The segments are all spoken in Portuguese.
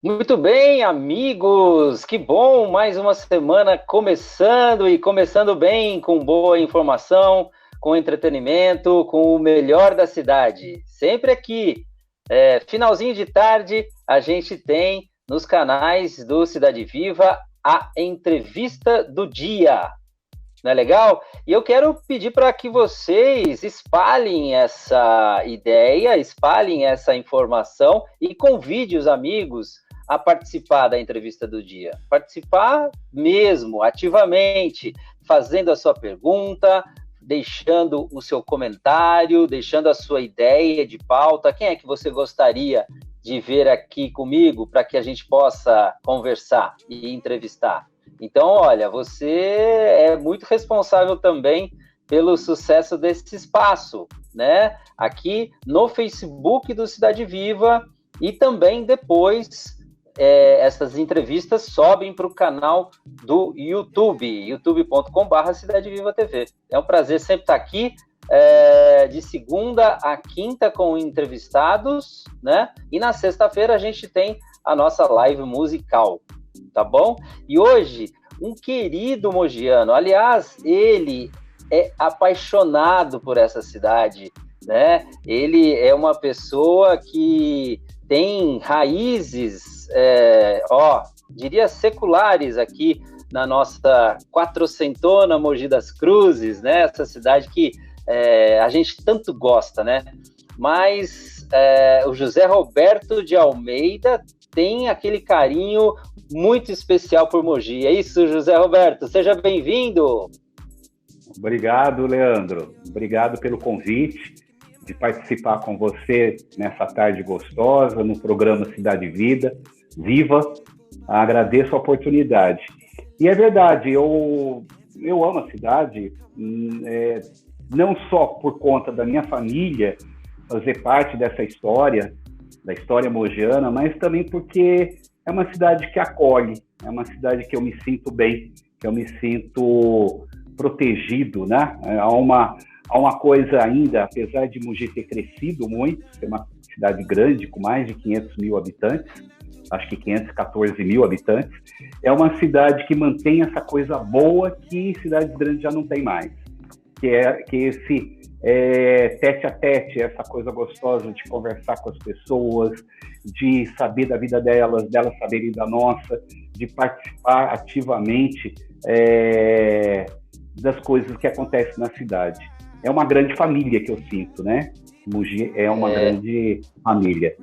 Muito bem, amigos! Que bom! Mais uma semana começando e começando bem, com boa informação, com entretenimento, com o melhor da cidade. Sempre aqui, finalzinho de tarde, a gente tem nos canais do Cidade Viva a entrevista do dia. Não é legal? E eu quero pedir para que vocês espalhem essa ideia, espalhem essa informação e convide os amigos a participar da entrevista do dia. Participar mesmo, ativamente, fazendo a sua pergunta, deixando o seu comentário, deixando a sua ideia de pauta. Quem é que você gostaria de ver aqui comigo para que a gente possa conversar e entrevistar? Então, olha, você é muito responsável também pelo sucesso desse espaço, né? Aqui no Facebook do Cidade Viva e também depois essas entrevistas sobem para o canal do YouTube, youtube.com/, Cidade Viva TV. É um prazer sempre estar aqui, de segunda a quinta com entrevistados, né? E na sexta-feira a gente tem a nossa live musical. Tá bom? E hoje, um querido mogiano, aliás, ele é apaixonado por essa cidade, né? Ele é uma pessoa que tem raízes, diria seculares aqui na nossa quatrocentona Mogi das Cruzes, né? Essa cidade que a gente tanto gosta, né? Mas o José Roberto de Almeida tem aquele carinho muito especial por Mogi. É isso, José Roberto? Seja bem-vindo. Obrigado, Leandro. Obrigado pelo convite de participar com você nessa tarde gostosa, no programa Cidade Viva. Agradeço a oportunidade. E é verdade, eu amo a cidade, não só por conta da minha família fazer parte dessa história, da história mogiana, mas também porque é uma cidade que acolhe, é uma cidade que eu me sinto bem, que eu me sinto protegido, né? Há uma coisa ainda, apesar de Mogi ter crescido muito, ser uma cidade grande, com mais de 500 mil habitantes, acho que 514 mil habitantes, é uma cidade que mantém essa coisa boa que cidades grandes já não tem mais, que esse tete a tete, essa coisa gostosa de conversar com as pessoas, de saber da vida delas saberem da nossa, de participar ativamente das coisas que acontecem na cidade. É uma grande família que eu sinto, né? Mogi é uma grande família.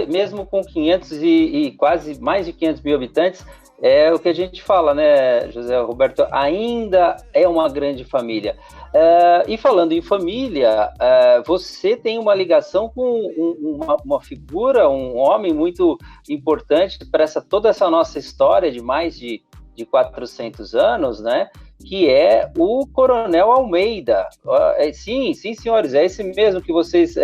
Mesmo com 500 e quase mais de 500 mil habitantes, é o que a gente fala, né, José Roberto? Ainda é uma grande família. E falando em família, você tem uma ligação com uma figura, um homem muito importante para toda essa nossa história de mais de 400 anos, né? Que é o Coronel Almeida. Sim, senhores, é esse mesmo que vocês,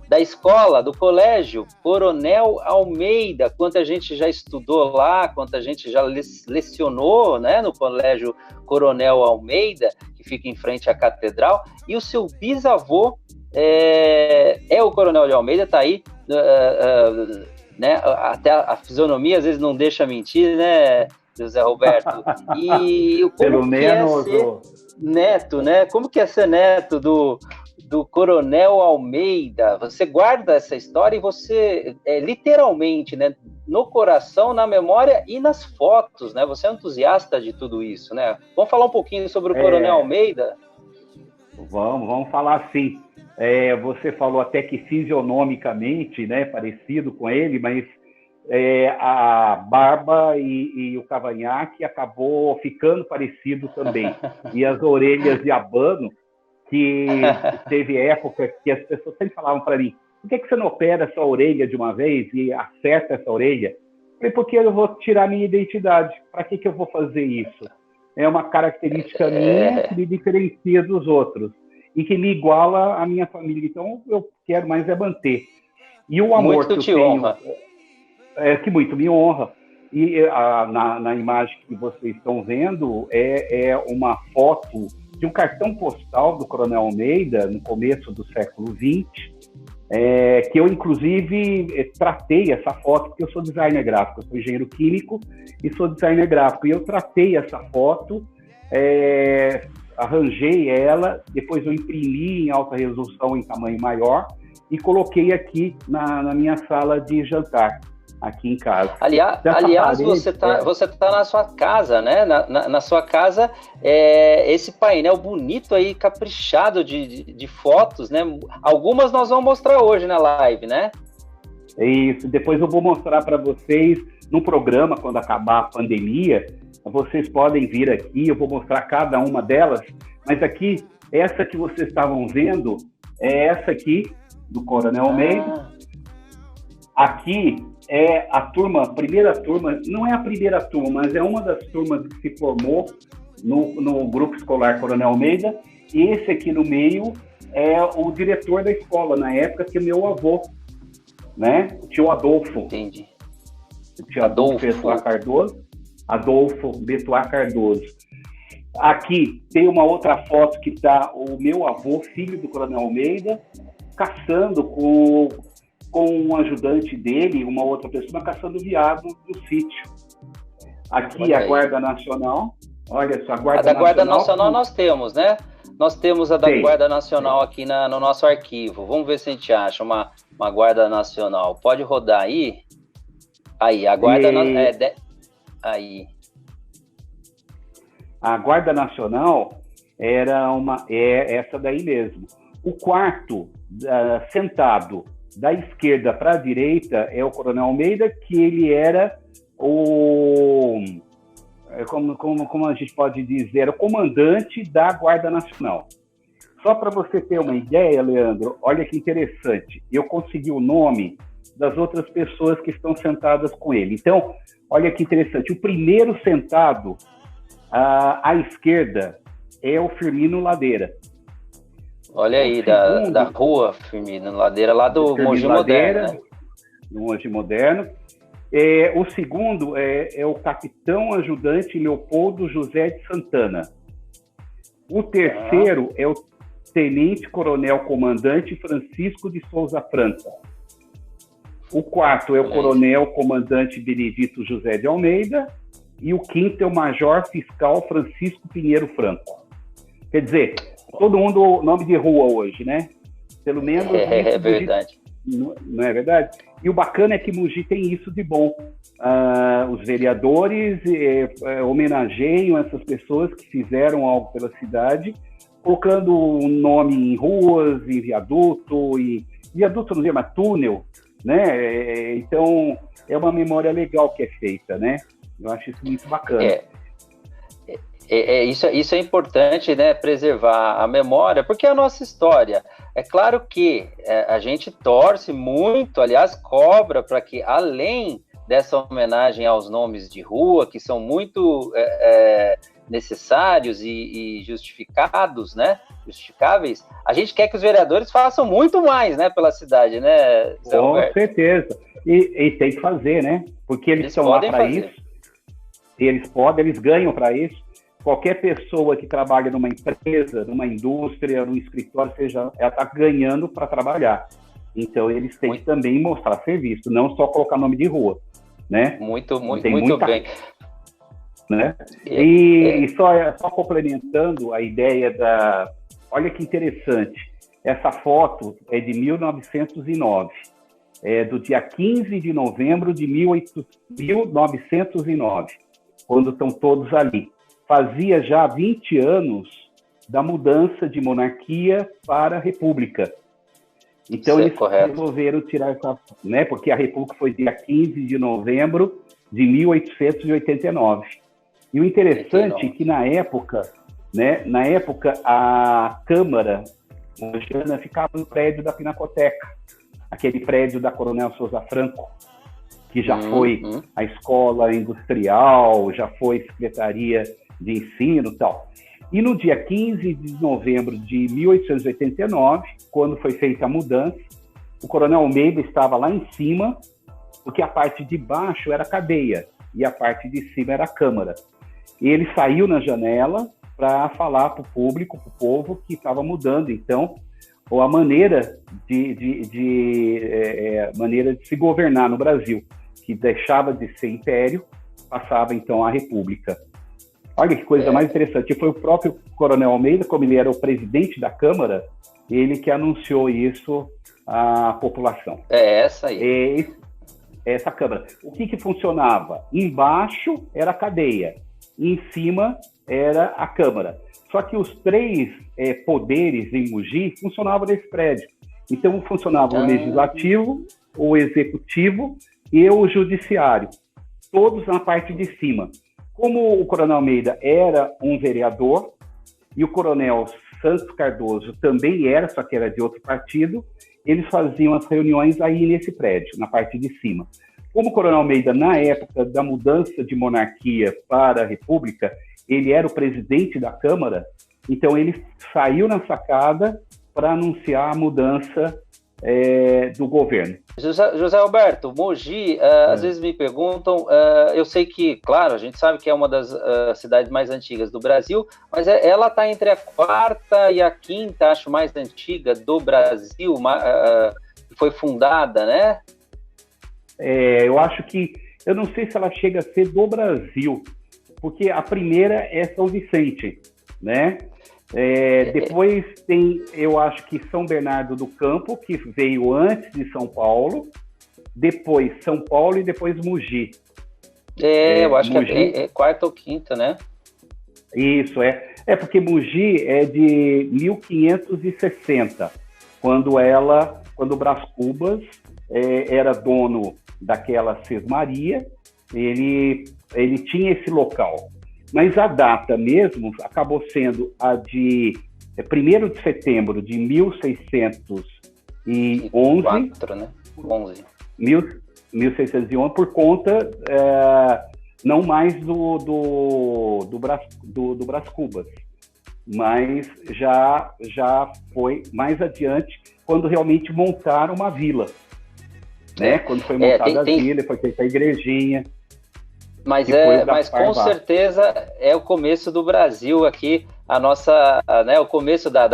da escola, do colégio, Coronel Almeida, quanta gente já estudou lá, quanta gente já lecionou, né, no colégio Coronel Almeida, que fica em frente à catedral, e o seu bisavô é o Coronel de Almeida, tá aí, né, até a fisionomia às vezes não deixa mentir, né, José Roberto? E como que é ser neto, né? Como que é ser neto do Coronel Almeida? Você guarda essa história e você, literalmente, né, no coração, na memória e nas fotos, né? Você é entusiasta de tudo isso, né? Vamos falar um pouquinho sobre o Coronel Almeida? Vamos falar sim. Você falou até que fisionomicamente, né, parecido com ele, mas a barba e o cavanhaque acabou ficando parecido também. E as orelhas de abano, que teve época que as pessoas sempre falavam para mim, por que você não opera essa orelha de uma vez e acerta essa orelha? Eu falei, porque eu vou tirar minha identidade. Para que eu vou fazer isso? É uma característica minha que me diferencia dos outros e que me iguala à minha família. Então, eu quero mais manter. E o amor muito que eu tenho... que muito me honra. E na imagem que vocês estão vendo é uma foto de um cartão postal do Coronel Almeida no começo do século XX, que eu, inclusive, tratei essa foto, porque eu sou designer gráfico, eu sou engenheiro químico e sou designer gráfico, e eu tratei essa foto, arranjei ela, depois eu imprimi em alta resolução em tamanho maior e coloquei aqui na minha sala de jantar, aqui em casa. Aliás, parede, você tá na sua casa, né? Na sua casa, esse painel bonito aí, caprichado de fotos, né? Algumas nós vamos mostrar hoje na live, né? Isso, depois eu vou mostrar para vocês no programa, quando acabar a pandemia, vocês podem vir aqui, eu vou mostrar cada uma delas, mas aqui, essa que vocês estavam vendo, é essa aqui, do Coronel Almeida. Aqui é a primeira turma, não é a primeira turma, mas é uma das turmas que se formou no Grupo Escolar Coronel Almeida, e esse aqui no meio é o diretor da escola, na época, que é meu avô, né? O tio Adolfo. Entendi. O tio Adolfo Betuá Cardoso. Adolfo Betuá Cardoso. Aqui tem uma outra foto que está o meu avô, filho do Coronel Almeida, caçando com um ajudante dele, uma outra pessoa, caçando viado no sítio. Aqui a Guarda Nacional. Olha só, a Guarda Nacional. A da Guarda Nacional nós temos, né? Nós temos a da Guarda Nacional aqui no nosso arquivo. Vamos ver se a gente acha uma Guarda Nacional. Pode rodar aí? Aí, a Guarda aí. A Guarda Nacional era essa daí mesmo. O quarto, sentado da esquerda para a direita, é o Coronel Almeida, que ele era como a gente pode dizer, era o comandante da Guarda Nacional. Só para você ter uma ideia, Leandro, olha que interessante, eu consegui o nome das outras pessoas que estão sentadas com ele. Então, olha que interessante, o primeiro sentado à esquerda é o Firmino Ladeira. Olha aí, da rua Firmino Ladeira, lá do Mogi Moderno. Né? Do Mogi Moderno. O segundo é o capitão ajudante Leopoldo José de Santana. O terceiro é o tenente coronel comandante Francisco de Souza França. O quarto é o coronel comandante Benedito José de Almeida. E o quinto é o major fiscal Francisco Pinheiro Franco. Quer dizer, todo mundo nome de rua hoje, né? Pelo menos... É verdade. Não é verdade? E o bacana é que Mogi tem isso de bom. Os vereadores homenageiam essas pessoas que fizeram algo pela cidade, colocando um nome em ruas, em viaduto, viaduto não é, mas túnel, né? Então, é uma memória legal que é feita, né? Eu acho isso muito bacana. Isso é importante, né, preservar a memória, porque é a nossa história. É claro que a gente torce muito, aliás, cobra para que, além dessa homenagem aos nomes de rua, que são muito necessários e justificados, né, justificáveis, a gente quer que os vereadores façam muito mais, né, pela cidade, né, Zé Com Roberto? certeza. E tem que fazer, né, porque eles estão lá para isso, eles ganham para isso. Qualquer pessoa que trabalha numa empresa, numa indústria, num escritório, ela está ganhando para trabalhar. Então, eles têm que também mostrar serviço, não só colocar nome de rua, né? Muito bem. Né? E só complementando a ideia Olha que interessante, essa foto é de 1909, do dia 15 de novembro de 1909, quando estão todos ali. Fazia já 20 anos da mudança de monarquia para a república. Então, eles resolveram tirar essa... Né, porque a república foi dia 15 de novembro de 1889. E o interessante é que, na época, a Câmara mogiana ficava no prédio da Pinacoteca, aquele prédio da Coronel Souza Franco, que já foi a escola industrial, já foi secretaria de ensino e tal. E no dia 15 de novembro de 1889, quando foi feita a mudança, o Coronel Almeida estava lá em cima, porque a parte de baixo era a cadeia e a parte de cima era a Câmara. E ele saiu na janela para falar para o público, para o povo, que estava mudando. Então, ou a maneira maneira de se governar no Brasil, que deixava de ser império, passava então a república. Olha que coisa mais interessante, foi o próprio Coronel Almeida, como ele era o presidente da Câmara, ele que anunciou isso à população. Essa aí. Essa Câmara. O que funcionava? Embaixo era a cadeia, em cima era a Câmara. Só que os três poderes em Mogi funcionavam nesse prédio. Então, funcionava o Legislativo, o Executivo e o Judiciário, todos na parte de cima. Como o Coronel Almeida era um vereador e o Coronel Santos Cardoso também era, só que era de outro partido, eles faziam as reuniões aí nesse prédio, na parte de cima. Como o Coronel Almeida, na época da mudança de monarquia para a República, ele era o presidente da Câmara, então ele saiu na sacada para anunciar a mudança do governo. José Alberto, Mogi, às vezes me perguntam, eu sei que, claro, a gente sabe que é uma das cidades mais antigas do Brasil, mas ela está entre a quarta e a quinta, acho, mais antiga do Brasil, foi fundada, né? Eu acho que, eu não sei se ela chega a ser do Brasil, porque a primeira é São Vicente, né? Depois tem, eu acho que São Bernardo do Campo, que veio antes de São Paulo, depois São Paulo e depois Mogi. Eu acho Mogi, que é quarta ou quinta, né? Isso, porque Mogi é de 1560, quando o Brás Cubas era dono daquela Sesmaria, ele tinha esse local. Mas a data mesmo acabou sendo a de 1º de setembro de 1611. 4, né? 11. 1611, por conta não mais do Brás Cubas, mas já foi mais adiante, quando realmente montaram uma vila. Né? Quando foi montada a vila, foi feita a igrejinha. Mas com certeza é o começo do Brasil aqui, o começo da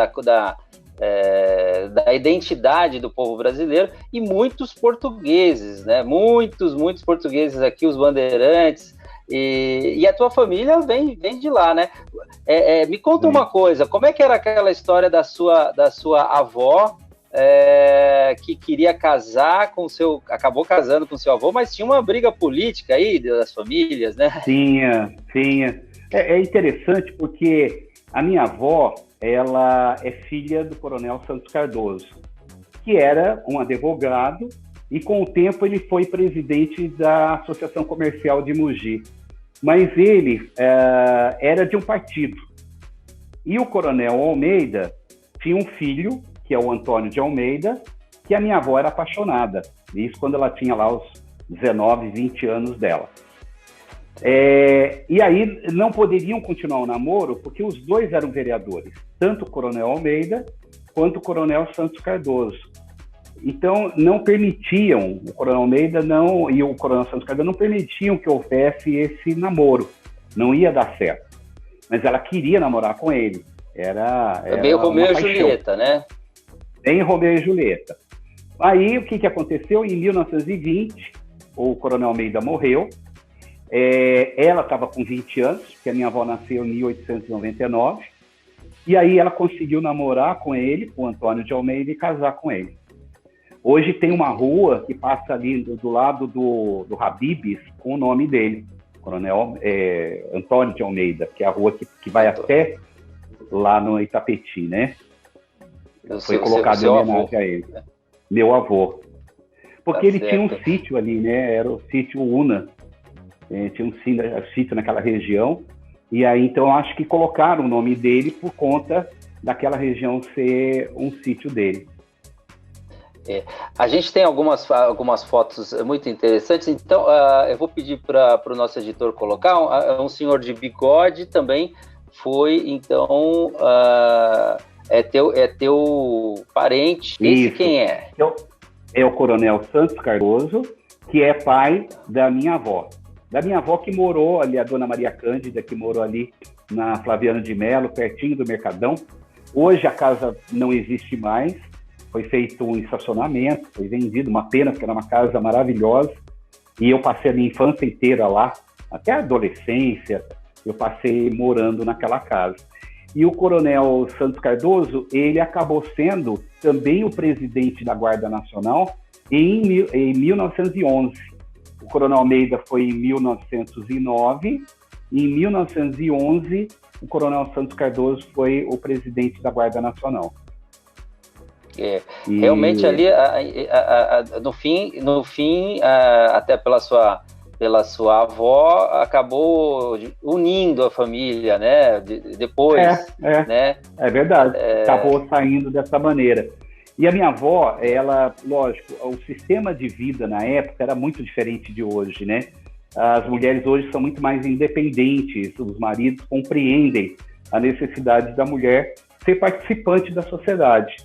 identidade do povo brasileiro, e muitos portugueses, né? Muitos portugueses aqui, os bandeirantes, e a tua família vem de lá, né? Me conta uma coisa, como é que era aquela história da sua avó, que queria casar acabou casando com seu avô, mas tinha uma briga política aí das famílias, né? Tinha. É interessante porque a minha avó, ela é filha do Coronel Santos Cardoso, que era um advogado, e com o tempo ele foi presidente da Associação Comercial de Mogi. Mas ele era de um partido. E o Coronel Almeida tinha um filho, que é o Antônio de Almeida, que a minha avó era apaixonada. Isso quando ela tinha lá os 19, 20 anos dela. E aí não poderiam continuar o namoro, porque os dois eram vereadores, tanto o Coronel Almeida quanto o Coronel Santos Cardoso. Então, não permitiam, o Coronel Almeida e o Coronel Santos Cardoso não permitiam que houvesse esse namoro. Não ia dar certo. Mas ela queria namorar com ele. Era meio Romeu e Julieta, né? Em Romeu e Julieta. Aí, o que aconteceu? Em 1920, o Coronel Almeida morreu. Ela estava com 20 anos, porque a minha avó nasceu em 1899. E aí ela conseguiu namorar com ele, com o Antônio de Almeida, e casar com ele. Hoje tem uma rua que passa ali do lado do Habib's com o nome dele, Coronel Antônio de Almeida, que é a rua que vai até lá no Itapetí, né? Foi colocado em homenagem a ele. Meu avô. Porque ele tinha um sítio ali, né? Era o sítio Una. Tinha um sítio naquela região. E aí, então, acho que colocaram o nome dele por conta daquela região ser um sítio dele. A gente tem algumas fotos muito interessantes. Então, eu vou pedir para o nosso editor colocar. Um senhor de bigode também foi, então... É teu parente. Esse Isso. Quem é? É o Coronel Santos Cardoso, que é pai da minha avó. Da minha avó que morou ali, a Dona Maria Cândida, que morou ali na Flaviano de Melo, pertinho do Mercadão. Hoje a casa não existe mais, foi feito um estacionamento, foi vendido, uma pena, porque era uma casa maravilhosa, e eu passei a minha infância inteira lá, até a adolescência, eu passei morando naquela casa. E o Coronel Santos Cardoso, ele acabou sendo também o presidente da Guarda Nacional em 1911. O Coronel Almeida foi em 1909, e em 1911 o Coronel Santos Cardoso foi o presidente da Guarda Nacional. Realmente ali, no fim, até pela sua avó, acabou unindo a família, né? Depois, né? É verdade, acabou saindo dessa maneira. E a minha avó, ela, lógico, o sistema de vida na época era muito diferente de hoje, né? As mulheres hoje são muito mais independentes, os maridos compreendem a necessidade da mulher ser participante da sociedade.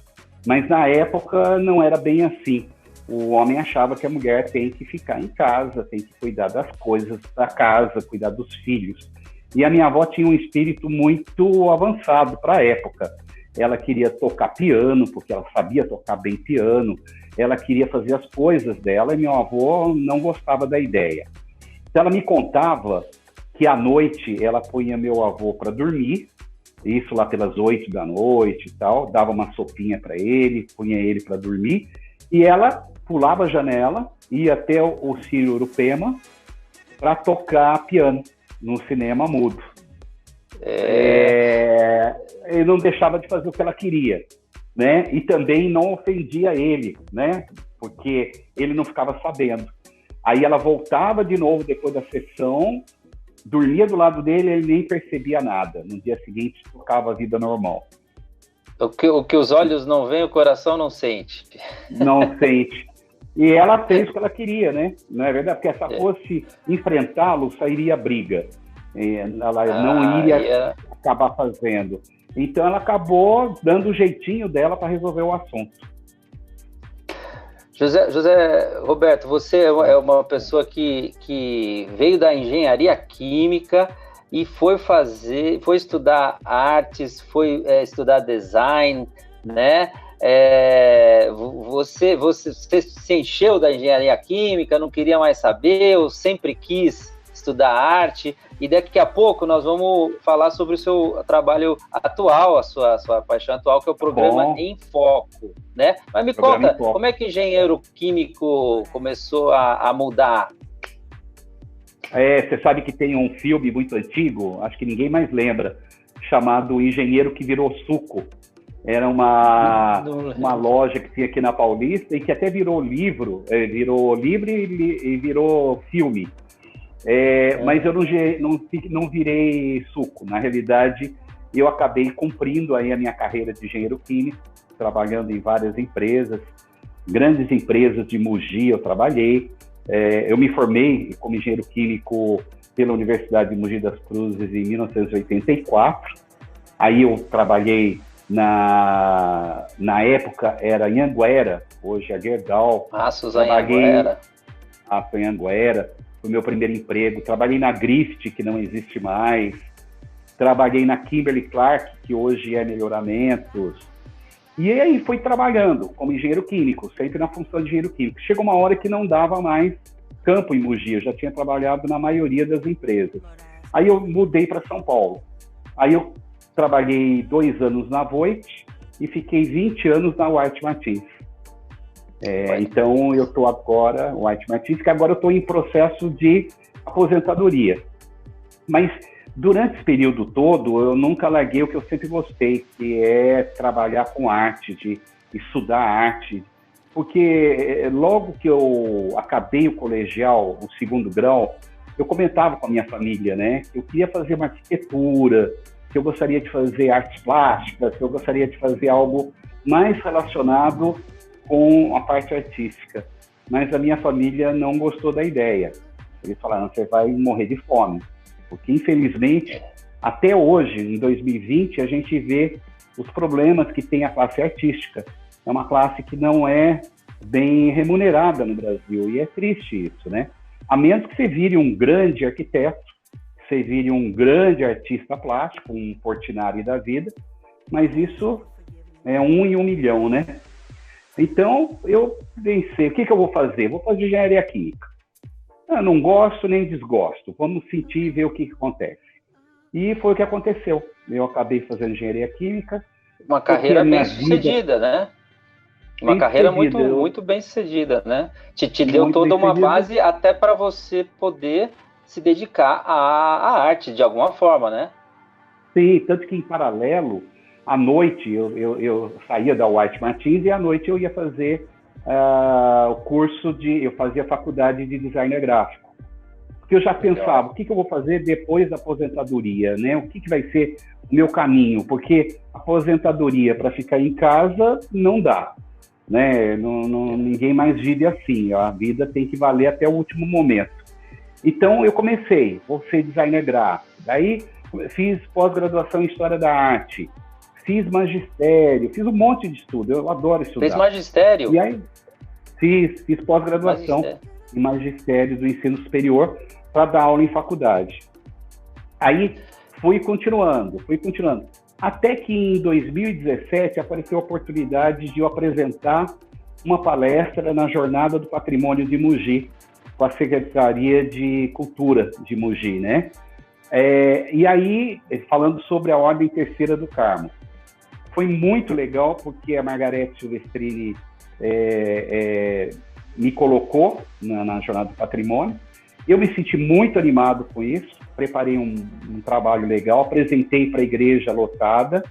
Mas na época não era bem assim. O homem achava que a mulher tem que ficar em casa, tem que cuidar das coisas da casa, cuidar dos filhos. E a minha avó tinha um espírito muito avançado para a época. Ela queria tocar piano, porque ela sabia tocar bem piano. Ela queria fazer as coisas dela e meu avô não gostava da ideia. Então ela me contava que à noite ela punha meu avô para dormir, isso lá pelas 8 da noite e tal, dava uma sopinha para ele, punha ele para dormir, e ela pulava a janela, ia até o Cine Urupema para tocar piano no cinema mudo. Ele não deixava de fazer o que ela queria, né? E também não ofendia ele, né? Porque ele não ficava sabendo. Aí ela voltava de novo depois da sessão, dormia do lado dele, ele nem percebia nada. No dia seguinte, tocava a vida normal. O que os olhos não veem, o coração não sente. Não sente. E ela fez o que ela queria, né? Não é verdade? Porque se ela fosse enfrentá-lo, sairia briga. Ela não iria acabar fazendo. Então ela acabou dando o jeitinho dela para resolver o assunto. José Roberto, você é uma pessoa que veio da engenharia química e foi estudar artes, foi estudar design, né? Você se encheu da engenharia química, não queria mais saber, ou sempre quis estudar arte, e daqui a pouco nós vamos falar sobre o seu trabalho atual, a sua paixão atual, que é o programa Em Foco, né? Mas me conta, como é que engenheiro químico começou a mudar? Você sabe que tem um filme muito antigo, acho que ninguém mais lembra, chamado Engenheiro que Virou Suco. Era uma loja que tinha aqui na Paulista e que até virou livro e virou filme. Mas eu não virei suco. Na realidade, eu acabei cumprindo aí a minha carreira de engenheiro químico, trabalhando em várias empresas, grandes empresas de Mogi eu trabalhei. Eu me formei como engenheiro químico pela Universidade de Mogi das Cruzes em 1984. Aí eu trabalhei na época era Anhanguera, hoje é Gerdau. Anhanguera. Anhanguera. Foi meu primeiro emprego. Trabalhei na Grift, que não existe mais. Trabalhei na Kimberly-Clark, que hoje é Melhoramentos. E aí fui trabalhando como engenheiro químico, sempre na função de engenheiro químico. Chegou uma hora que não dava mais campo em Mogi, eu já tinha trabalhado na maioria das empresas. Aí eu mudei para São Paulo. Aí eu trabalhei 2 anos na Voit e fiquei 20 anos na White Martins. Então eu estou agora, White Martins, que agora eu estou em processo de aposentadoria. Mas durante esse período todo, eu nunca larguei o que eu sempre gostei, que é trabalhar com arte, de estudar arte. Porque logo que eu acabei o colegial, o 2º grau, eu comentava com a minha família, né? Eu queria fazer uma arquitetura, que eu gostaria de fazer artes plásticas, que eu gostaria de fazer algo mais relacionado com a parte artística. Mas a minha família não gostou da ideia. Eles falaram, você vai morrer de fome. Porque, infelizmente, até hoje, em 2020, a gente vê os problemas que tem a classe artística. É uma classe que não é bem remunerada no Brasil, e é triste isso, né? A menos que você vire um grande arquiteto, você vire um grande artista plástico, um Portinari da vida, mas isso é 1 em 1 milhão, né? Então, eu pensei, o que eu vou fazer? Vou fazer engenharia química. Eu não gosto nem desgosto, vamos sentir e ver o que acontece. E foi o que aconteceu. Eu acabei fazendo engenharia química. Uma carreira bem sucedida, né? Uma carreira muito bem sucedida, né? Te deu toda uma base até para você poder se dedicar à arte de alguma forma, né? Sim, tanto que em paralelo, à noite eu saía da White Martins e à noite eu ia fazer o curso eu fazia faculdade de designer gráfico. Porque eu já pensava, o que eu vou fazer depois da aposentadoria, né? O que vai ser o meu caminho? Porque aposentadoria para ficar em casa não dá, né? Ninguém mais vive assim, a vida tem que valer até o último momento. Então eu comecei, vou ser designer gráfico, daí fiz pós-graduação em História da Arte, fiz magistério, fiz um monte de estudo, eu adoro estudar. Fez magistério? E aí fiz pós-graduação em magistério do ensino superior para dar aula em faculdade. Aí fui continuando. Até que em 2017 apareceu a oportunidade de eu apresentar uma palestra na Jornada do Patrimônio de Mogi, com a Secretaria de Cultura de Mogi, né? E aí, falando sobre a Ordem Terceira do Carmo. Foi muito legal, porque a Margarete Silvestrini me colocou na Jornada do Patrimônio. Eu me senti muito animado com isso, preparei um trabalho legal, apresentei para a igreja lotada,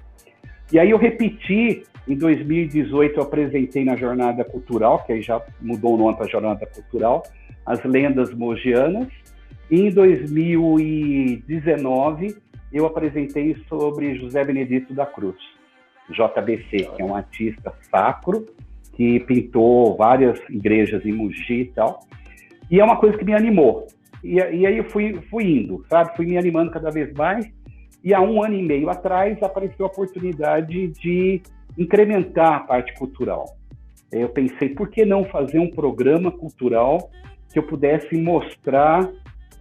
e aí eu repeti, em 2018 eu apresentei na Jornada Cultural, que aí já mudou o nome para Jornada Cultural, as lendas mogianas, e em 2019 eu apresentei sobre José Benedito da Cruz, JBC, que é um artista sacro, que pintou várias igrejas em Mogi e tal, e é uma coisa que me animou. E aí eu fui indo, sabe? Fui me animando cada vez mais. E há 1 ano e meio atrás apareceu a oportunidade de incrementar a parte cultural. Eu pensei, por que não fazer um programa cultural que eu pudesse mostrar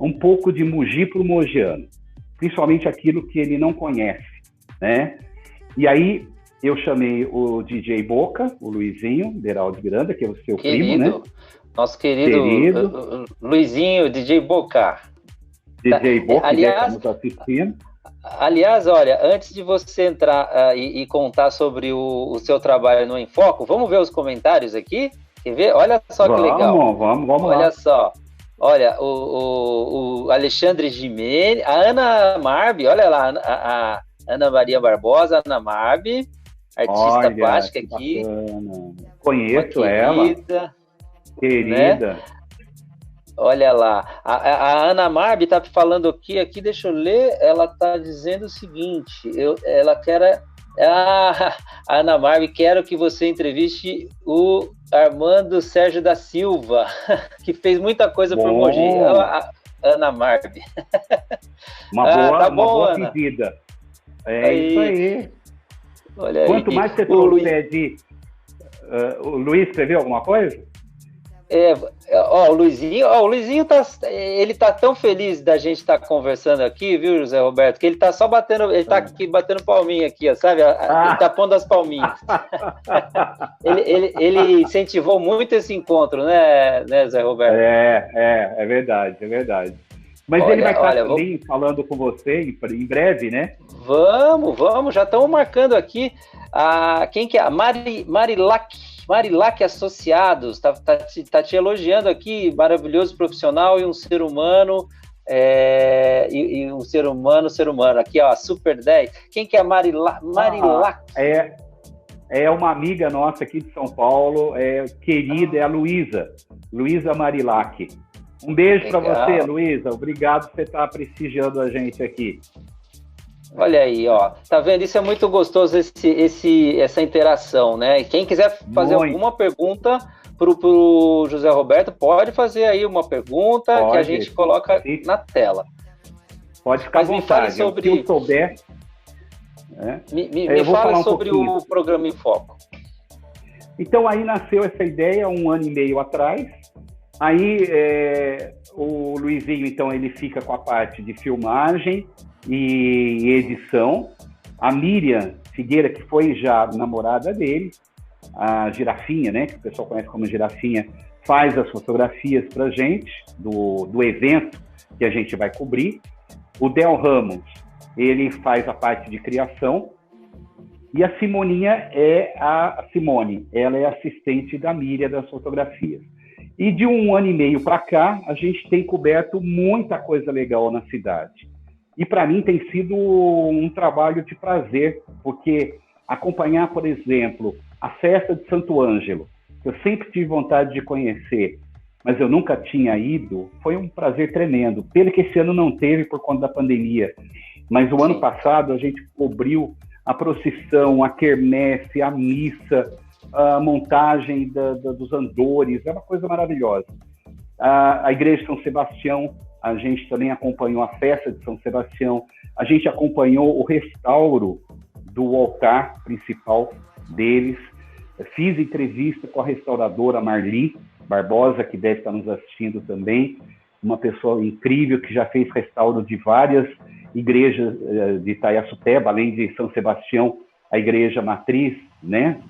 um pouco de Mogi para o mogiano, principalmente aquilo que ele não conhece, né? E aí eu chamei o DJ Boca, o Luizinho Beraldo Miranda, que é o seu primo, né? Nosso querido Luizinho, DJ Boca. DJ Boca, aliás, que está nos assistindo. Aliás, olha, antes de você entrar e contar sobre o seu trabalho no Enfoco, vamos ver os comentários aqui? Quer ver? Olha só que legal. Vamos lá. Olha só. Olha, o Alexandre Gimenez, a Ana Marbi, olha lá, a Ana Maria Barbosa, Ana Marbi, artista plástica aqui. Bacana. Conheço ela. Querida. Né? Olha lá, a Ana Marbi está falando aqui, deixa eu ler, ela está dizendo o seguinte, ela quer... a Ana Marbi, quero que você entreviste o Armando Sérgio da Silva, que fez muita coisa por Mogi. A Ana Marbi. Uma boa pedida. Isso aí. Olha Quanto aí. mais você trouxer de... o Luiz escreveu alguma coisa? O Luizinho ele tá tão feliz da gente estar conversando aqui, viu, José Roberto, que ele tá só aqui batendo palminha aqui, ó, sabe? Ele tá pondo as palminhas. ele incentivou muito esse encontro, né, José Roberto? É verdade. Mas ele vai estar também falando com você em breve, né? Vamos, já estamos marcando aqui. Quem que é? A Marilac Associados, tá te elogiando aqui, maravilhoso profissional e um ser humano, e um ser humano, aqui ó, Super 10. Quem que é a Marilac? É uma amiga nossa aqui de São Paulo, querida, é a Luísa Marilac. Um beijo para você, Luísa, obrigado por você estar prestigiando a gente aqui. Olha aí, ó, tá vendo? Isso é muito gostoso, essa interação, né? E quem quiser fazer alguma pergunta pro José Roberto, pode fazer aí uma pergunta que a gente coloca na tela. Pode ficar à vontade, se eu souber. Me fala sobre o programa em Foco. Então, aí nasceu essa ideia 1 ano e meio atrás. Aí, o Luizinho, então, ele fica com a parte de filmagem e edição, A Miriam Figueira, que foi já namorada dele, a Girafinha, né, que o pessoal conhece como Girafinha, faz as fotografias para a gente, do evento que a gente vai cobrir. O Del Ramos, ele faz a parte de criação. E a Simoninha é a Simone, ela é assistente da Miriam das fotografias. E de 1 ano e meio para cá, a gente tem coberto muita coisa legal na cidade. E para mim tem sido um trabalho de prazer, porque acompanhar, por exemplo, a festa de Santo Ângelo, que eu sempre tive vontade de conhecer, mas eu nunca tinha ido, foi um prazer tremendo. Pena que esse ano não teve por conta da pandemia, mas o ano passado a gente cobriu a procissão, a quermesse, a missa, a montagem dos andores, é uma coisa maravilhosa. A Igreja de São Sebastião, a gente também acompanhou a festa de São Sebastião, a gente acompanhou o restauro do altar principal deles, fiz entrevista com a restauradora Marli Barbosa, que deve estar nos assistindo também, uma pessoa incrível que já fez restauro de várias igrejas de Itaiaçupeba, além de São Sebastião, a igreja matriz, né,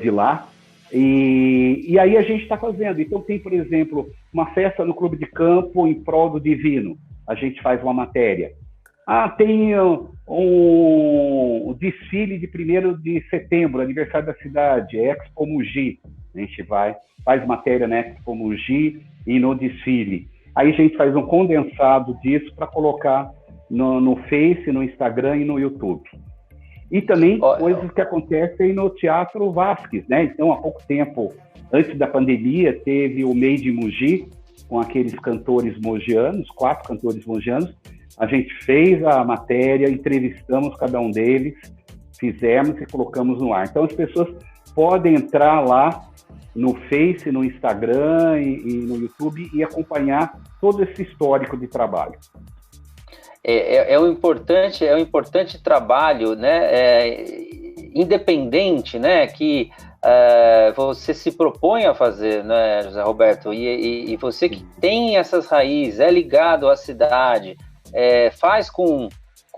de lá. E aí a gente está fazendo. Então tem, por exemplo, uma festa no Clube de Campo em prol do Divino. A gente faz uma matéria. Tem um desfile de 1º de setembro, aniversário da cidade, Expo Mogi. A gente faz matéria na Expo Mogi e no desfile. Aí a gente faz um condensado disso para colocar no Face, no Instagram e no YouTube. E também coisas que acontecem no Teatro Vasques, né? Então, há pouco tempo, antes da pandemia, teve o Made in Mogi, com aqueles cantores mogianos, 4 cantores mogianos. A gente fez a matéria, entrevistamos cada um deles, fizemos e colocamos no ar. Então, as pessoas podem entrar lá no Face, no Instagram e no YouTube e acompanhar todo esse histórico de trabalho. É um importante trabalho, né, independente, né, que você se propõe a fazer, né, José Roberto, e você que tem essas raízes, é ligado à cidade, faz com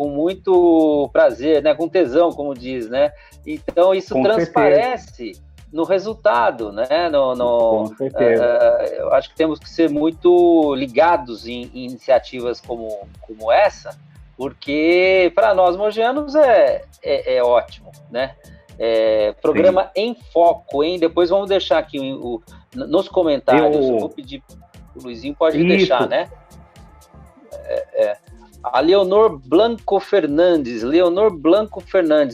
muito prazer, né, com tesão, como diz, né, então isso com transparece certeza no resultado, né? Com certeza. Eu acho que temos que ser muito ligados em iniciativas como essa, porque para nós mogianos é ótimo, né? Programa Sim. Em Foco, hein? Depois vamos deixar aqui nos comentários, eu vou pedir, o Luizinho pode deixar, né? A Leonor Blanco Fernandes,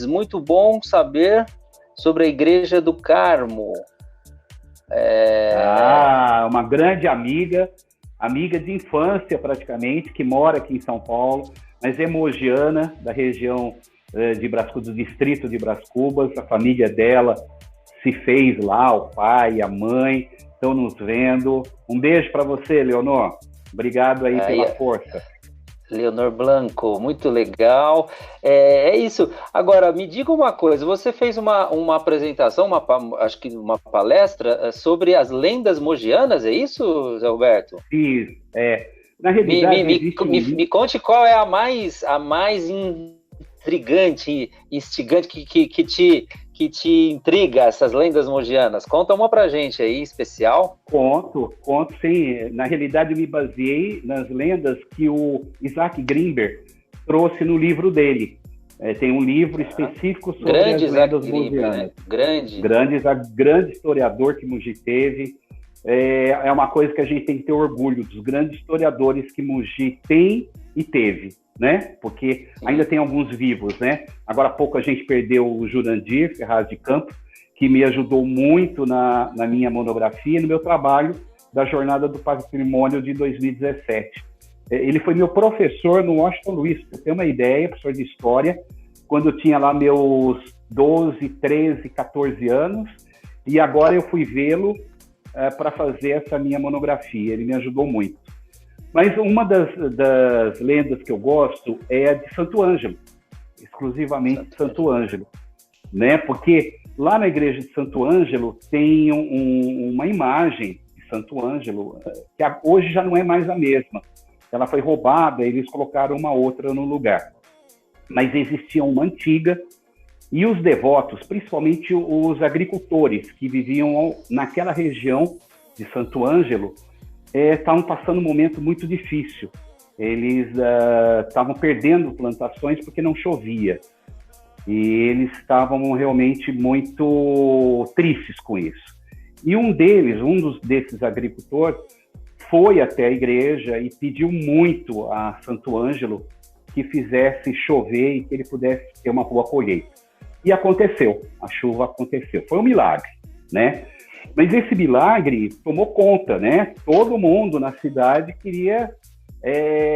muito bom saber sobre a Igreja do Carmo. Uma grande amiga de infância praticamente, que mora aqui em São Paulo, mas é mogiana, da região de Brás Cubas, do distrito de Brás Cubas. A família dela se fez lá, o pai, a mãe, estão nos vendo. Um beijo para você, Leonor. Obrigado aí pela força. Leonor Blanco, muito legal. É isso. Agora, me diga uma coisa, você fez uma apresentação, acho que uma palestra sobre as lendas mogianas, é isso, Zé Roberto? Isso, Na realidade, me conte qual é a mais intrigante, instigante, que te intriga, essas lendas mogianas. Conta uma pra gente aí, especial. Conto sim. Na realidade, eu me baseei nas lendas que o Isaac Grimber trouxe no livro dele. Tem um livro específico sobre as lendas mogianas. Né? Grande historiador que Mogi teve. É uma coisa que a gente tem que ter orgulho dos grandes historiadores que Mogi tem e teve, né? Porque ainda tem alguns vivos, né? Agora há pouco a gente perdeu o Jurandir Ferraz de Campos, que me ajudou muito na minha monografia, no meu trabalho da Jornada do Patrimônio de 2017. Ele foi meu professor no Washington Luiz, para você ter uma ideia, professor de História, quando eu tinha lá meus 12, 13, 14 anos, e agora eu fui vê-lo para fazer essa minha monografia. Ele me ajudou muito. Mas uma das lendas que eu gosto é a de Santo Ângelo, exclusivamente Santo Ângelo, né? Porque lá na igreja de Santo Ângelo tem uma imagem de Santo Ângelo que hoje já não é mais a mesma. Ela foi roubada, eles colocaram uma outra no lugar. mas existia uma antiga, e os devotos, principalmente os agricultores que viviam naquela região de Santo Ângelo, estavam passando um momento muito difícil. Eles estavam perdendo plantações porque não chovia. E eles estavam realmente muito tristes com isso. E um desses agricultores, foi até a igreja e pediu muito a Santo Ângelo que fizesse chover e que ele pudesse ter uma boa colheita. E aconteceu, a chuva aconteceu. Foi um milagre, né? Mas esse milagre tomou conta, né? Todo mundo na cidade queria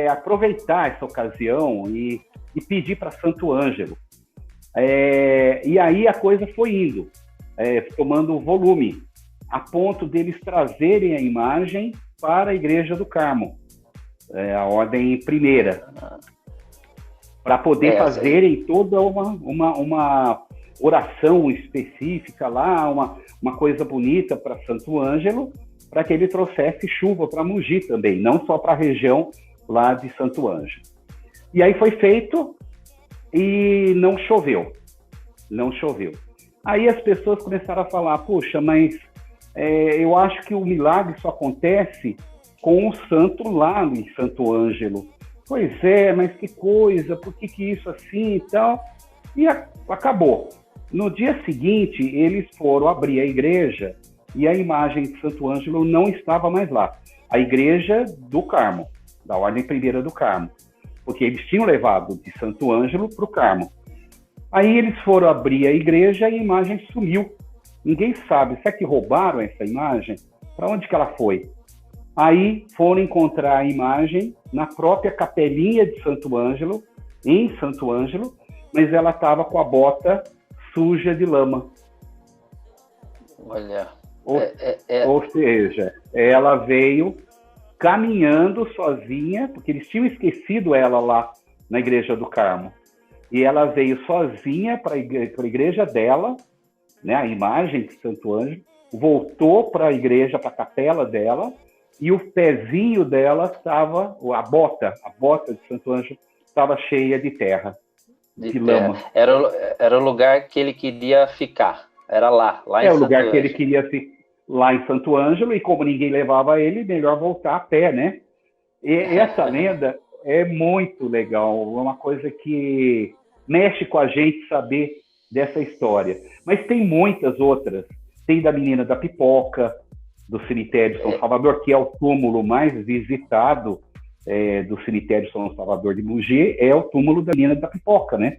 aproveitar essa ocasião e pedir para Santo Ângelo. E aí a coisa foi indo, tomando volume, a ponto deles trazerem a imagem para a Igreja do Carmo, a ordem primeira, para poder fazerem toda uma oração específica lá, uma coisa bonita para Santo Ângelo, para que ele trouxesse chuva para Mogi também, não só para a região lá de Santo Ângelo. E aí foi feito e não choveu. Aí as pessoas começaram a falar, puxa, mas eu acho que o milagre só acontece com o santo lá em Santo Ângelo. Pois é, mas que coisa, por que isso assim e tal? E acabou. No dia seguinte, eles foram abrir a igreja e a imagem de Santo Ângelo não estava mais lá. A Igreja do Carmo, da Ordem Primeira do Carmo, porque eles tinham levado de Santo Ângelo para o Carmo. Aí eles foram abrir a igreja e a imagem sumiu. Ninguém sabe, será que roubaram essa imagem? Para onde que ela foi? Aí foram encontrar a imagem na própria capelinha de Santo Ângelo, em Santo Ângelo, mas ela estava com a bota suja de lama. Olha. Ou seja, ela veio caminhando sozinha, porque eles tinham esquecido ela lá na Igreja do Carmo. E ela veio sozinha para a igreja dela, né, a imagem de Santo Ângelo, voltou para a igreja, para a capela dela, e o pezinho dela estava, a bota de Santo Ângelo, estava cheia de terra, de lama. Era o lugar que ele queria ficar, era lá em Santo Ângelo. É o lugar que ele queria ficar, lá em Santo Ângelo, e como ninguém levava ele, melhor voltar a pé, né? E essa lenda é muito legal, é uma coisa que mexe com a gente saber dessa história. Mas tem muitas outras. Tem da Menina da Pipoca, do cemitério São Salvador, que é o túmulo mais visitado do cemitério São Salvador de Mogi, é o túmulo da Menina da Pipoca, né?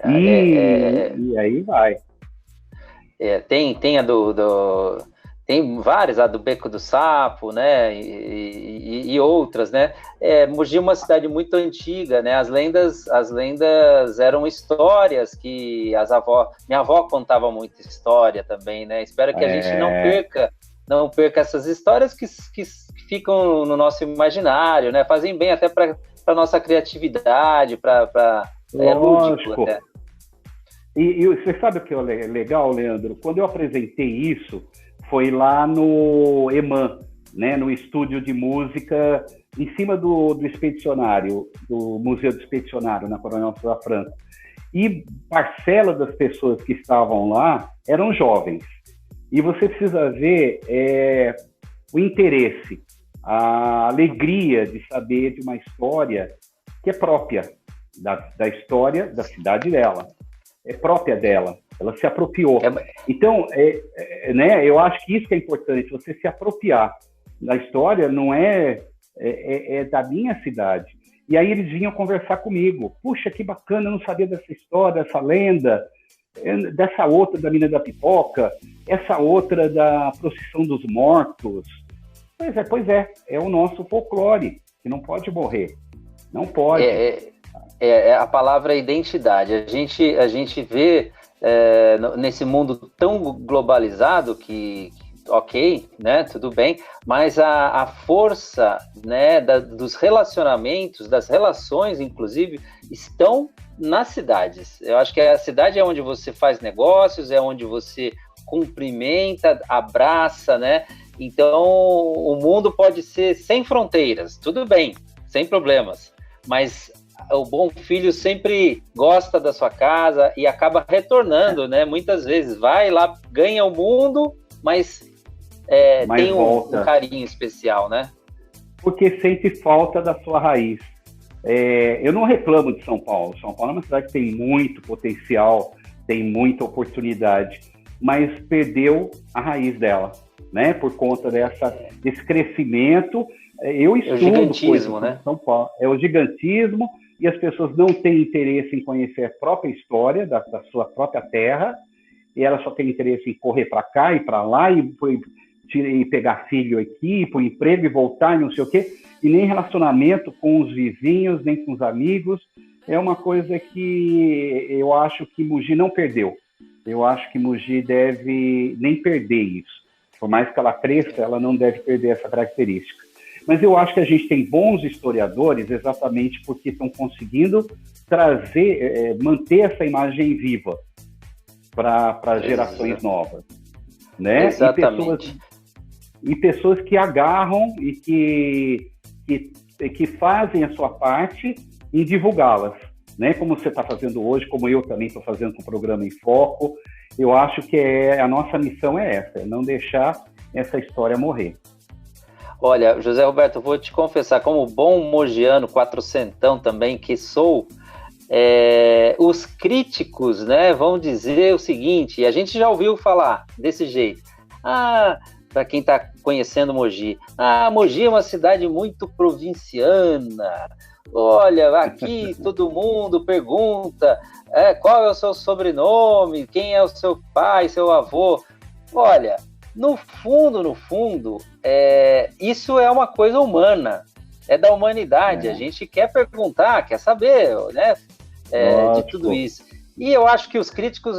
E aí vai. Tem a tem várias, a do Beco do Sapo, né, e outras, né. Mogi é uma cidade muito antiga, né, as lendas eram histórias que minha avó contava muita história também, né, espero que a gente não perca essas histórias que ficam no nosso imaginário, né, fazem bem até para nossa criatividade, lúdico até. E você sabe o que é legal, Leandro? Quando eu apresentei isso, foi lá no EMAN, né, no estúdio de música, em cima do Expedicionário, do Museu do Expedicionário, na Coronel Souza Franco. E parcela das pessoas que estavam lá eram jovens. E você precisa ver o interesse, a alegria de saber de uma história que é própria da história da cidade dela. É própria dela, ela se apropriou. Então, né, eu acho que isso que é importante, você se apropriar da história, não é da minha cidade. E aí eles vinham conversar comigo. Puxa, que bacana, eu não sabia dessa história, dessa lenda, dessa outra da Menina da Pipoca, essa outra da Procissão dos Mortos. Pois é o nosso folclore, que não pode morrer. Não pode. A palavra identidade. A gente vê nesse mundo tão globalizado que ok, né, tudo bem, mas a força, né, dos relacionamentos, das relações, inclusive, estão nas cidades. Eu acho que a cidade é onde você faz negócios, é onde você cumprimenta, abraça, né? Então, o mundo pode ser sem fronteiras, tudo bem, sem problemas, mas o bom filho sempre gosta da sua casa e acaba retornando, né? Muitas vezes vai lá, ganha o mundo, mas tem um carinho especial, né? Porque sente falta da sua raiz. Eu não reclamo de São Paulo. São Paulo é uma cidade que tem muito potencial, tem muita oportunidade, mas perdeu a raiz dela, né? Por conta desse crescimento. Eu estudo o gigantismo, né? São Paulo. É o gigantismo, e as pessoas não têm interesse em conhecer a própria história da sua própria terra, e elas só têm interesse em correr para cá e para lá, e pegar filho aqui, por emprego e voltar e não sei o quê, e nem relacionamento com os vizinhos, nem com os amigos. É uma coisa que eu acho que Mogi não perdeu. Eu acho que Mogi deve nem perder isso. Por mais que ela cresça, ela não deve perder essa característica. Mas eu acho que a gente tem bons historiadores exatamente porque estão conseguindo manter essa imagem viva para gerações novas, né? Exatamente. E pessoas que agarram e que fazem a sua parte em divulgá-las, né? Como você está fazendo hoje, como eu também estou fazendo com o programa Em Foco. Eu acho que a nossa missão é essa, não deixar essa história morrer. Olha, José Roberto, eu vou te confessar, como bom mogiano, quatrocentão também que sou, os críticos, né, vão dizer o seguinte, e a gente já ouviu falar desse jeito, para quem está conhecendo Mogi, Mogi é uma cidade muito provinciana, olha, aqui todo mundo pergunta qual é o seu sobrenome, quem é o seu pai, seu avô. Olha, no fundo, isso é uma coisa humana, é da humanidade. A gente quer perguntar, quer saber, né, de tudo isso. E eu acho que os críticos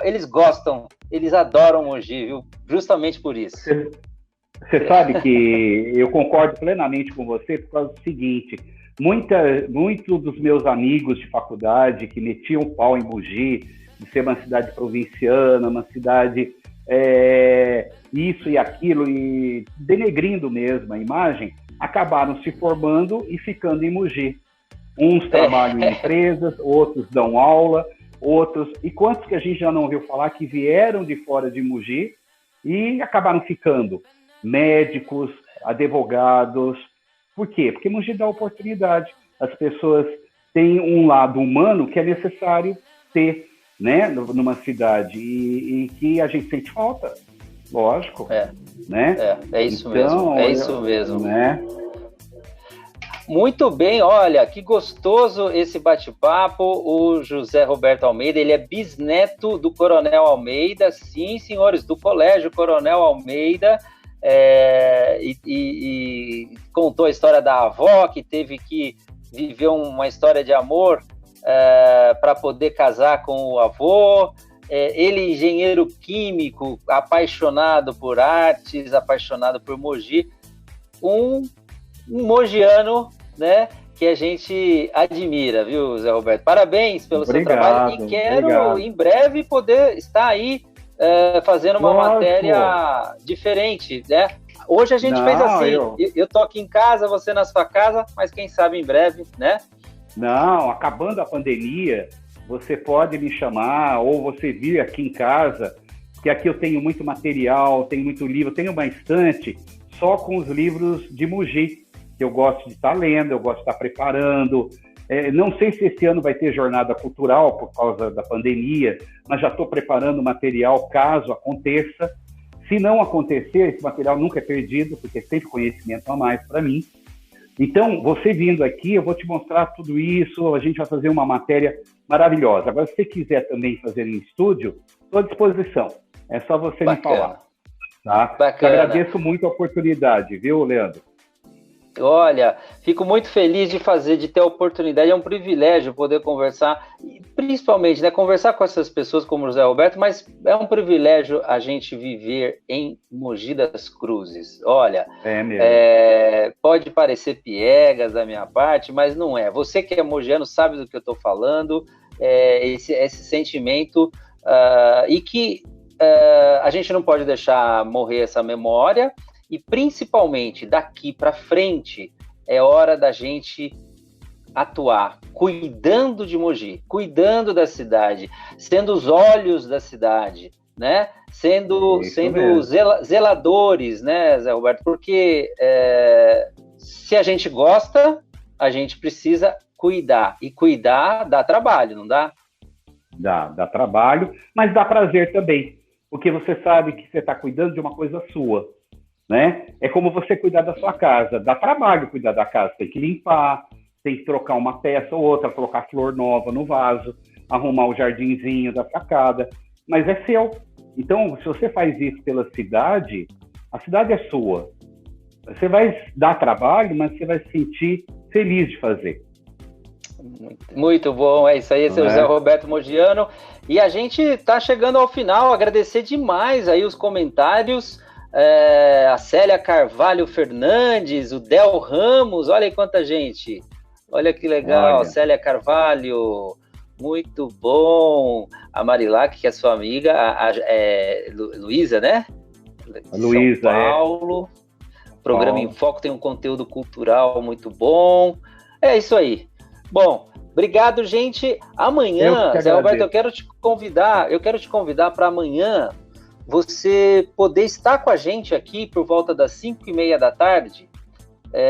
eles gostam, eles adoram Mogi, viu? Justamente por isso. Você sabe que eu concordo plenamente com você por causa do seguinte: muitos dos meus amigos de faculdade que metiam o pau em Mogi, de ser uma cidade provinciana, uma cidade isso e aquilo, e denegrindo mesmo a imagem, acabaram se formando e ficando em Mogi. Uns trabalham em empresas, outros dão aula, outros... E quantos que a gente já não ouviu falar que vieram de fora de Mogi e acabaram ficando? Médicos, advogados. Por quê? Porque Mogi dá oportunidade. As pessoas têm um lado humano que é necessário ter, né, numa cidade, e que a gente sente falta, lógico. Né? É isso mesmo, é isso mesmo. Né? Muito bem, olha, que gostoso esse bate-papo. O José Roberto Almeida, ele é bisneto do Coronel Almeida, sim, senhores, do Colégio Coronel Almeida, e contou a história da avó, que teve que viver uma história de amor para poder casar com o avô. Ele, engenheiro químico, apaixonado por artes, apaixonado por Mogi, um mogiano, né, que a gente admira, viu, Zé Roberto? Parabéns pelo seu trabalho, e quero em breve poder estar aí fazendo uma matéria diferente, né? Hoje a gente fez assim, eu tô aqui em casa, você na sua casa, mas quem sabe em breve, né? Não, acabando a pandemia, você pode me chamar, ou você vir aqui em casa, que aqui eu tenho muito material, tenho muito livro, tenho uma estante só com os livros de Mogi, que eu gosto de estar lendo, eu gosto de estar preparando. Não sei se esse ano vai ter jornada cultural por causa da pandemia, mas já estou preparando material caso aconteça. Se não acontecer, esse material nunca é perdido, porque é sempre conhecimento a mais para mim. Então, você vindo aqui, eu vou te mostrar tudo isso, a gente vai fazer uma matéria maravilhosa. Agora, se você quiser também fazer em estúdio, estou à disposição. É só você me falar. Tá? Eu agradeço muito a oportunidade, viu, Leandro? Olha, fico muito feliz de ter a oportunidade, é um privilégio poder conversar, principalmente, né, conversar com essas pessoas como o José Roberto, mas é um privilégio a gente viver em Mogi das Cruzes. Olha, pode parecer piegas da minha parte, mas não é. Você que é mogiano sabe do que eu estou falando, esse sentimento, e que a gente não pode deixar morrer essa memória. E principalmente daqui para frente é hora da gente atuar, cuidando de Mogi, cuidando da cidade, sendo os olhos da cidade, né? Sendo zeladores, né, Zé Roberto? Porque se a gente gosta, a gente precisa cuidar. E cuidar dá trabalho, não dá? Dá trabalho, mas dá prazer também. Porque você sabe que você está cuidando de uma coisa sua, né? É como você cuidar da sua casa. Dá trabalho cuidar da casa. Tem que limpar, tem que trocar uma peça ou outra, colocar flor nova no vaso, arrumar o jardinzinho da sacada. Mas é seu. Então, se você faz isso pela cidade, a cidade é sua. Você vai dar trabalho, mas você vai se sentir feliz de fazer. Muito bom, é isso aí, seu Zé Roberto Mogiano. E a gente está chegando ao final, agradecer demais aí os comentários, a Célia Carvalho Fernandes, o Del Ramos, olha aí quanta gente. Olha que legal, olha. Célia Carvalho, muito bom. A Marilac, que é sua amiga, Luísa, né? Luísa, São Paulo. Programa em Foco tem um conteúdo cultural muito bom. É isso aí. Bom, obrigado, gente. Amanhã, Zé Roberto, eu quero te convidar para amanhã você poder estar com a gente aqui por volta das 5:30 da tarde,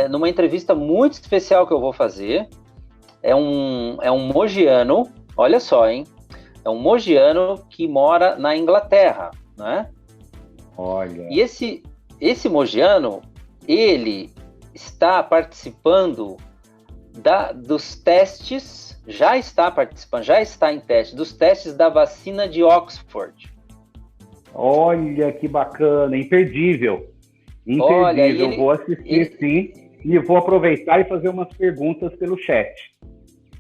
numa entrevista muito especial que eu vou fazer. É um mogiano, olha só, hein? É um mogiano que mora na Inglaterra, né? Olha. E esse mogiano, ele está participando dos testes, já está em teste, dos testes da vacina de Oxford. Olha que bacana, imperdível. Olha, eu vou assistir sim, e vou aproveitar e fazer umas perguntas pelo chat.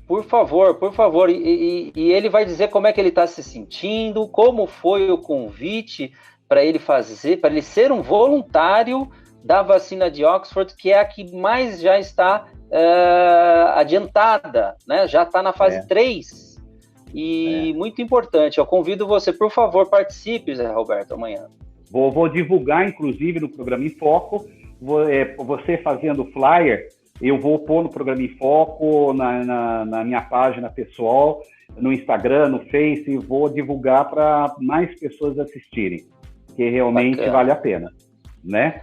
Por favor, e ele vai dizer como é que ele está se sentindo, como foi o convite para ele ser um voluntário da vacina de Oxford, que é a que mais já está adiantada, né? Já está na fase 3. E muito importante, eu convido você, por favor, participe, Zé Roberto, amanhã. Vou divulgar, inclusive, no Programa em Foco, você fazendo flyer, eu vou pôr no Programa em Foco, na minha página pessoal, no Instagram, no Face, e vou divulgar para mais pessoas assistirem, que realmente vale a pena, né?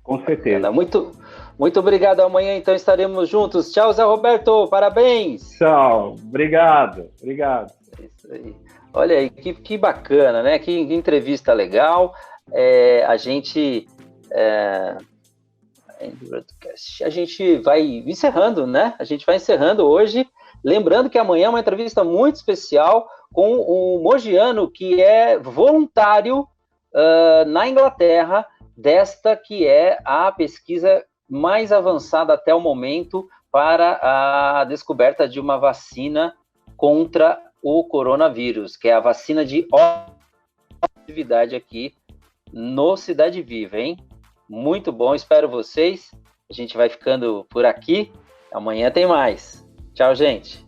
Com certeza. Muito obrigado. Amanhã, então, estaremos juntos. Tchau, Zé Roberto. Parabéns. Tchau. Obrigado. É isso aí. Olha aí, que bacana, né? Que entrevista legal. A gente vai encerrando, né? A gente vai encerrando hoje. Lembrando que amanhã é uma entrevista muito especial com o mogiano, que é voluntário na Inglaterra, desta que é a pesquisa mais avançada até o momento para a descoberta de uma vacina contra o coronavírus, que é a vacina de atividade aqui no Cidade Viva, hein? Muito bom, espero vocês. A gente vai ficando por aqui. Amanhã tem mais. Tchau, gente.